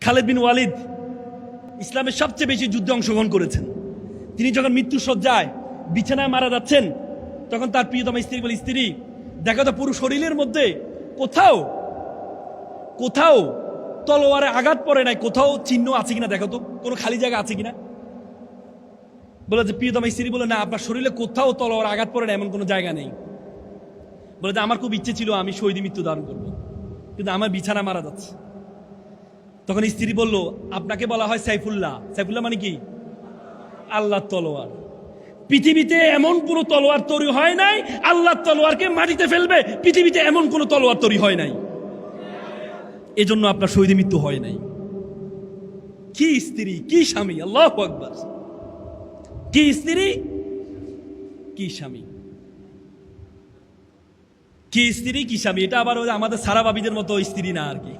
খালিদ বিন ওয়ালিদ ইসলামের সবচেয়ে বেশি যুদ্ধে অংশগ্রহণ করেছেন। তিনি যখন মৃত্যুর শয্যায় বিছানায় মারা যাচ্ছেন, তখন তার প্রিয়তম স্ত্রী বলে, স্ত্রী দেখো তো পুরো শরীরের মধ্যে কোথাও কোথাও তলোয়ারে আঘাত পড়ে নাই, কোথাও চিহ্ন আছে কিনা দেখো তো, কোনো খালি জায়গা আছে কিনা। বলে যে প্রিয়তম স্ত্রী বলে, না আপনার শরীরে কোথাও তলোয়ার আঘাত পড়ে না, এমন কোনো জায়গা নেই। বলে যে আমার খুব ইচ্ছে ছিল আমি শহীদী মৃত্যু ধারণ করব, কিন্তু আমার বিছানা মারা যাচ্ছে। তখন স্ত্রী বলল, আপনাকে বলা হয় সাইফুল্লাহ। সাইফুল্লাহ মানে কি? আল্লাহর তলোয়ার। পৃথিবীতে এমন কোন তলোয়ার তৈরি হয় নাই আল্লাহর তলোয়ারকে মাটিতে ফেলবে, পৃথিবীতে এমন কোন তলোয়ার তৈরি হয় নাই, এজন্য আপনার শহীদী মৃত্যু হয় নাই। কি স্ত্রী, কি স্বামী! আল্লাহু আকবার! কি স্ত্রী, কি স্বামী! কি স্ত্রী, কি স্বামী! এটা আবার আমাদের সারা বাবিদের মতো স্ত্রী না আর কি।